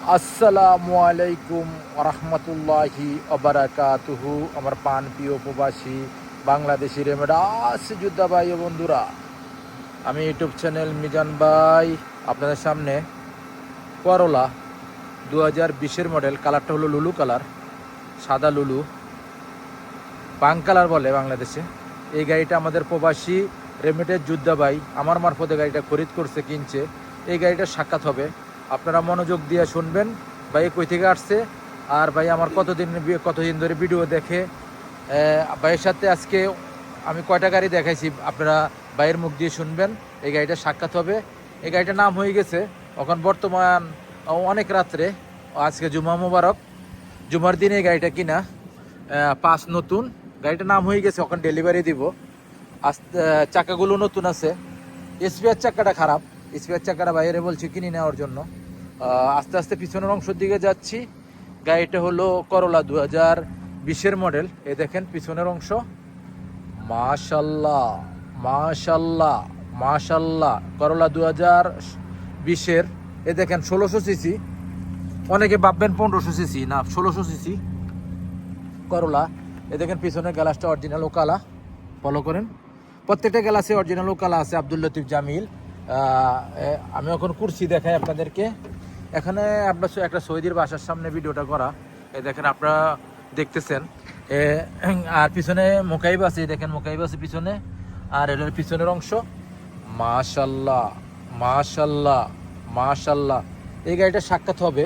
আসসালামু আলাইকুম রহমতুল্লাহি অবরাকাতুহু। আমার পান প্রিয় প্রবাসী বাংলাদেশি রেমেডাস যোদ্ধা ভাই ও বন্ধুরা, আমি ইউটিউব চ্যানেল মিজান ভাই আপনাদের সামনে করলা 2020 মডেল, কালারটা হলো লুলু কালার, সাদা লুলু, পাং কালার বলে বাংলাদেশে। এই গাড়িটা আমাদের প্রবাসী রেমিটেড যোদ্ধা ভাই আমার মারফতে গাড়িটা খরিদ করছে, কিনছে। এই গাড়িটার সাক্ষাৎ হবে, আপনারা মনোযোগ দিয়ে শুনবেন। ভাই কই থেকে আসছে আর ভাই আমার কতদিন ধরে ভিডিও দেখে। ভাইয়ের সাথে আজকে আমি কয়টা গাড়ি দেখাইছি আপনারা ভাইয়ের মুখ দিয়ে শুনবেন। এই গাড়িটার সাক্ষাৎ হবে। এই গাড়িটার নাম হয়ে গেছে এখন বর্তমান অনেক রাত্রে, আজকে জুমা মুবারক, জুমার দিনে এই গাড়িটা কিনা, পাঁচ নতুন। গাড়িটার নাম হয়ে গেছে, এখন ডেলিভারি দিব। চাকাগুলো নতুন আছে, স্পেয়ার চাকাটা খারাপ, স্পেয়ার চাকাটা বাইরে বলছি কিনে নেওয়ার জন্য। আস্তে আস্তে পিছনের অংশের দিকে যাচ্ছি। গাড়িটা হলো করলা 2020 মডেল। এই দেখেন পিছনের অংশ, মাশাল্লাহ মাশাল্লাহ মাশাল্লাহ। করলা 2020। এ দেখেন 1600 সিসি, অনেকে ভাববেন 1500 সিসি, না 1600 সিসি করলা। এ দেখেন পিছনের গ্লাসটা অরিজিনাল কালা, ফলো করেন। প্রত্যেকটা গ্লাসে অরিজিনাল কালা আছে, আব্দুল লতিফ জামিল। আমি এখন কুরসি দেখাই আপনাদেরকে। এখানে আপনার একটা সৌদির বাসার সামনে ভিডিওটা করা, এই দেখেন আপনারা দেখতেছেন। আর পিছনে মোকাইব আছে, দেখেন মোকাইব আছে পিছনে। আর এটার পিছনের অংশ মাশাল্লাহ মাশাল্লাহ মাশাল্লাহ। এই গাড়িটা সাক্ষাৎ হবে।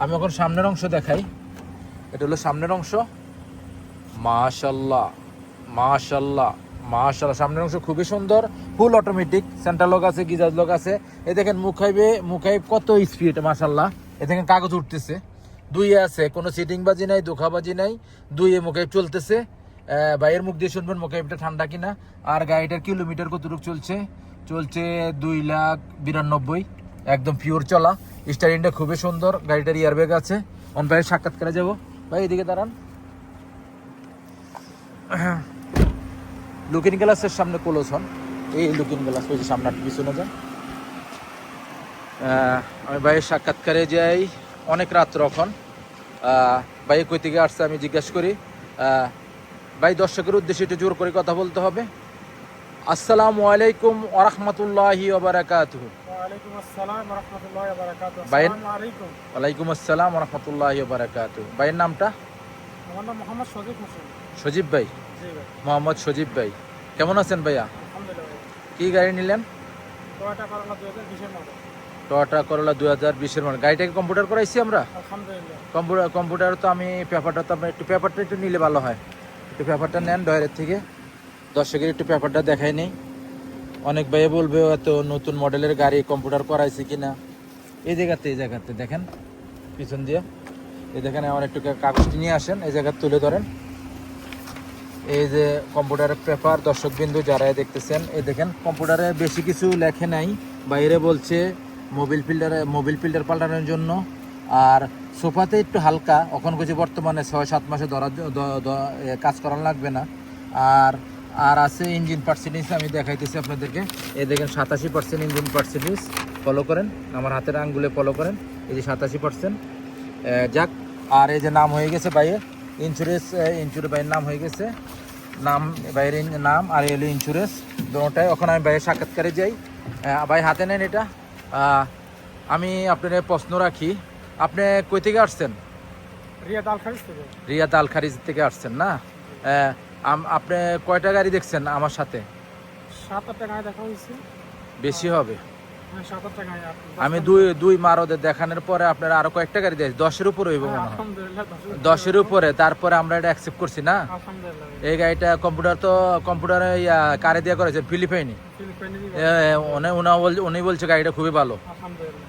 আমি এখন সামনের অংশ দেখাই। এটা হলো সামনের অংশ, মাশাল্লাহ মাশাল্লাহ মাশাল্লাহ। সামনের অংশ খুবই সুন্দর, ফুল অটোমেটিক, সেন্ট্রাল লক আছে, গিজার লক আছে। এই দেখেন মুখাইব কত স্পিড, মাশাল্লাহ। এ দেখেন কাগজ উঠতেছে, দুইয়ে আছে, কোনো সিটিং বাজি নাই, ধোকাবাজি নাই, দুইয়ে মুখাইব চলতেছে। ভাইয়ের মুখ দিয়ে শুনবেন মুখাইবটা ঠান্ডা কিনা। আর গাড়িটার কিলোমিটার কতটুকু চলছে? 2,92,000, একদম পিওর চলা। স্টারিংটা খুবই সুন্দর, গাড়িটার ইয়ারব্যাগ আছে। অন ভাইয়ের সাক্ষাৎ করে যাবো। ভাই এদিকে দাঁড়ান। লুকিং গ্লাসের সামনে ক্লোজ হন, এই লুকিং গ্লাস ওই যে সামনে পিছনে যান। আমি ভাইয়ের সাক্ষাৎকারে যাই, অনেক রাত্র এখন। ভাই কই থেকে আসছে আমি জিজ্ঞেস করি। ভাই দর্শকের উদ্দেশ্যে একটু জোর করে কথা বলতে হবে। আসসালামু আলাইকুম ওয়া রাহমাতুল্লাহি ওয়া বারাকাতুহু। ওয়ালাইকুম আসসালাম ওয়া রাহমাতুল্লাহি ওয়া বারাকাতুহু। ভাইয়ের আসসালামু আলাইকুম। ওয়ালাইকুম আসসালাম ওয়া রাহমাতুল্লাহি ওয়া বারাকাতুহু। ভাইয়ের নামটা? আমার নাম মোহাম্মদ সজীব হোসেন। সজীব ভাই। জি ভাই। মোহাম্মদ সজীব ভাই, কেমন আছেন ভাইয়া? আলহামদুলিল্লাহ ভাই। কি গাড়ি নিলেন? টয়োটা করোলা 2020 এর মডেল। টয়োটা করলা 2020 মডেল। গাড়িটাকে কম্পিউটার করাইছি আমরা। আলহামদুলিল্লাহ। কম্পিউটার তো আমি পেপারটা তো আপনার পেপারটা একটু নিলে ভালো হয়। একটু পেপারটা নেন ডয়ারের থেকে, দর্শকের একটু পেপারটা দেখাই নেই। অনেক ভাই বলবে এত নতুন মডেলের গাড়ি কম্পিউটার করাইছে কিনা। এই জায়গাতে দেখেন পিছন দিয়ে, এই দেখেন আমার একটু কাগজটি নিয়ে আসেন, এই জায়গায় তুলে ধরেন। এই যে কম্পিউটারের পেপার, দর্শকবিন্দু যারা দেখতেছেন, এই দেখেন কম্পিউটারে বেশি কিছু লেখে নাই, বাইরে বলছে মোবিল ফিল্টার পাল্টানোর জন্য। আর সোফাতে একটু হালকা, এখন কিছু বর্তমানে 6-7 মাসে কাজ করানো লাগবে না। আর আর আছে ইঞ্জিন পার্সেন্টেজ, আমি দেখাইতেছি আপনাদেরকে। এই দেখেন 87% ইঞ্জিন পার্সেন্টেজ, ফলো করেন আমার হাতের আঙ্গুলে, ফলো করেন। এই যে 87%। যাক, আর এই যে নাম হয়ে গেছে ভাইয়ের ইন্স্যুরেন্স, ভাইয়ের নাম হয়ে গেছে, নাম বাইরের নাম আর এলো ইন্স্যুরেন্স দুটোটাই। এখন আমি বাইরের সাক্ষাৎকারে যাই। ভাই হাতে নেন এটা। আমি আপনার প্রশ্ন রাখি, আপনি কই থেকে আসছেন? রিয়াদ আল খারিজ থেকে। রিয়াদ আল খারিজ থেকে আসছেন না? আপনি কয়টা গাড়ি দেখছেন আমার সাথে? 7-8টা গাড়ি দেখা হয়েছে। বেশি হবে। হ্যাঁ 7-8টা গাড়ি। আমি দুই মারোদের দেখানোর পরে আপনারা আরো কয়েকটা গাড়ি দেখেন, 10-এর উপরে হইব মনে হয়। আলহামদুলিল্লাহ 10-এর উপরে। তারপরে আমরা এটা অ্যাকসেপ্ট করছি না। আলহামদুলিল্লাহ। এই গাড়িটা কম্পিউটারে কারে দিয়ে করেছে, ফিলিপাইনি। উনি বলছে গাড়িটা খুবই ভালো। আলহামদুলিল্লাহ।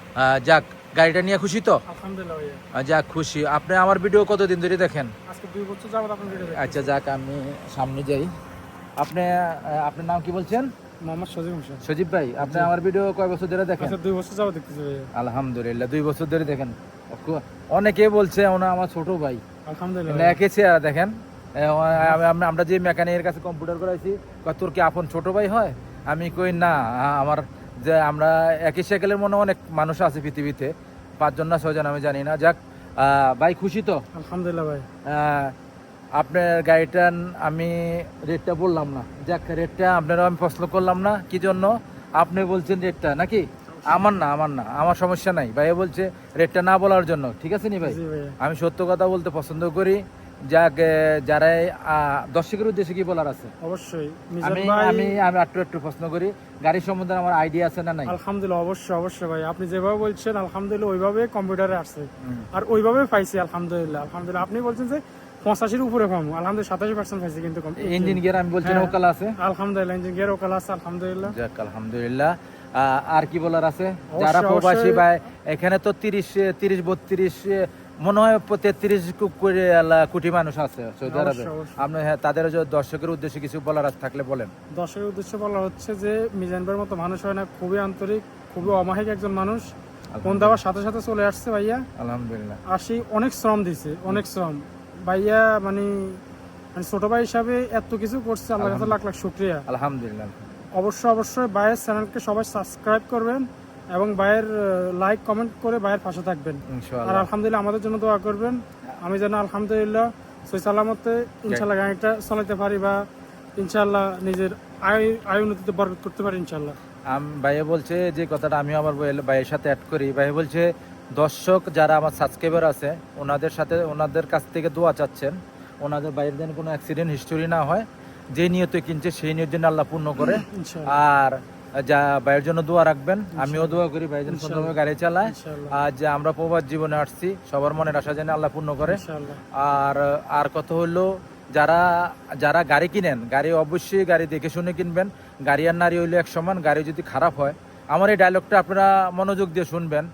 যাক, গাড়িটা নিয়ে খুশি তো? আলহামদুলিল্লাহ। যাক, খুশি। আপনি আমার ভিডিও কতদিন ধরে দেখেন? আজকে 2 বছর যাবত আপনার ভিডিও দেখছি। আচ্ছা যাক, আমি সামনে যাই। আপনার নাম কি বলছেন? মোহাম্মদ সজীব হোসেন। সজীব ভাই, আপনি আমার ভিডিও কয় বছর ধরে দেখেন? আচ্ছা 2 বছর যাবত দেখতেছি ভাই। আলহামদুলিল্লাহ, 2 বছর ধরে দেখেন। অনেকে বলছে ওনা আমার ছোট ভাই। আলহামদুলিল্লাহ। একেছে আর দেখেন, আমরা যে মেকানিকের কাছে কম্পিউটার করাইছি, তোর কি আপন ছোট ভাই হয়? আমি কই না, আমার যে আমরা একই সাইকেলের মনে অনেক মানুষ আছে পৃথিবীতে, 5 জন না 6 জন আমি জানি না। যাক ভাই খুশি তো? আলহামদুলিল্লাহ ভাই। আপনার গাড়িটার আমি রেটটা বললাম না, যাক রেটটা আপনারও আমি প্রশ্ন করলাম না, কি জন্য আপনি বলছেন রেটটা নাকি? আমার না আমার সমস্যা নাই, ভাইয়া বলছে রেটটা না বলার জন্য, ঠিক আছে নি ভাই? জি ভাইয়া। আমি সত্য কথা বলতে পছন্দ করি। যাক যারা দর্শকের উদ্দেশ্যে কি বলার আছে? অবশ্যই মিজান আমি ভাই। আমি আমি একটু প্রশ্ন করি, গাড়ির সম্বন্ধে আমার আইডিয়া আছে না নাই? আলহামদুলিল্লাহ, অবশ্যই ভাই, আপনি যেভাবে বলছেন আলহামদুলিল্লাহ ওইভাবে কম্পিউটারে আসছে আর ওইভাবে পাইছি আলহামদুলিল্লাহ। আপনি বলছেন যে 85-এর উপরে পাবো, আলহামদুলিল্লাহ 27% পাইছি কিন্তু ইঞ্জিন গিয়ার আমি বলছি না ওকালা আছে? আলহামদুলিল্লাহ ইঞ্জিন গিয়ার ওকালা আছে আলহামদুলিল্লাহ। যাক আলহামদুলিল্লাহ। আর কি বলার আছে? অবশ্যই, যারা প্রবাসী অবশ্যই। ভাই, এখানে তো 30-32 মনে হয় 33 কোটি মানুষ আছে সৌদি আরবে। অবশ্যই, অবশ্যই। আপনি তাদের দর্শকের উদ্দেশ্যে কিছু বলার থাকলে বলেন। দর্শকের উদ্দেশ্যে বলা হচ্ছে যে মিজান ভাইয়ের মতো মানুষ হয় না, খুবই আন্তরিক, খুবই অমায়িক একজন মানুষ। ফোন দেওয়ার সাথে সাথে চলে আসছে ভাইয়া, আলহামদুলিল্লাহ। আসি অনেক শ্রম দিছে, অনেক শ্রম ভাইয়া, মানে ছোট ভাই হিসাবে এত কিছু করছে, আল্লাহর কাছে লাখ লাখ শুকরিয়া। আলহামদুলিল্লাহ। অবশ্যই ভাইয়ের চ্যানেলকে সবাই সাবস্ক্রাইব করবেন এবং ভাইয়ের লাইক কমেন্ট করে ভাইয়ের পাশে থাকবেন। আর ইনশাআল্লাহ আলহামদুলিল্লাহ আমাদের জন্য দোয়া করবেন, আমি যেন আলহামদুলিল্লাহ সই সালামতে ইনশাল্লাহ গাড়িটা চালাতে পারি বা ইনশাল্লাহ নিজের আয় উন্নতিতে বরকত করতে পারি ইনশাল্লাহ। ভাইয়া বলছে যে কথাটা আমি আমার ভাইয়ের সাথে অ্যাড করি। ভাইয়া বলছে দর্শক যারা আমার সাবস্ক্রাইবার আছে ওনাদের কাছ থেকে দোয়া চাচ্ছেন, ওনাদের বাইরের যেন কোনো অ্যাক্সিডেন্ট হিস্টোরি না হয়, যে নিয়তে কিনছে সেই নিয়ত যেন আল্লাহ পূর্ণ করে। ইনশাল্লাহ আর যা ভাইয়ের জন্য দোয়া রাখবেন, আমিও দোয়া করি ভাই যেন সুন্দরভাবে গাড়ি চালায়। ইনশাল্লাহ আর যে আমরা প্রবাস জীবনে আসছি সবার মনের আশা যেন আল্লাহ পূর্ণ করে। ইনশাল্লাহ। আর কথা হলো, যারা গাড়ি কিনেন, গাড়ি অবশ্যই গাড়ি দেখে শুনে কিনবেন। গাড়ি আর নারী হইলে এক সমান। গাড়ি যদি খারাপ হয়, আমার এই ডায়লগটা আপনারা মনোযোগ দিয়ে শুনবেন,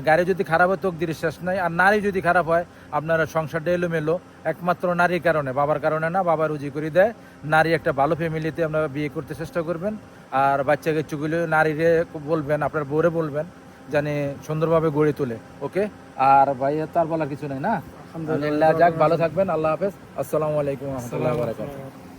গাড়ি যদি খারাপ হয় তকদিরের শেষ নাই। আর নারী যদি খারাপ হয়, আপনারা সংসারটা এলোমেলো একমাত্র নারীর কারণে, বাবার কারণে না। বাবা রুজি করে দেয়। নারী একটা ভালো ফ্যামিলিতে আপনারা বিয়ে করতে চেষ্টা করবেন। আর বাচ্চাকে চুগুলো নারীরে বলবেন, আপনার বউরে বলবেন জানি সুন্দরভাবে গড়ে তোলে। ওকে, আর ভাই তার বলার কিছু নাই না? আলহামদুলিল্লাহ। যাক ভালো থাকবেন, আল্লাহ হাফেজ, আসসালামু আলাইকুম ওয়া রাহমাতুল্লাহি ওয়া বারাকাতুহু।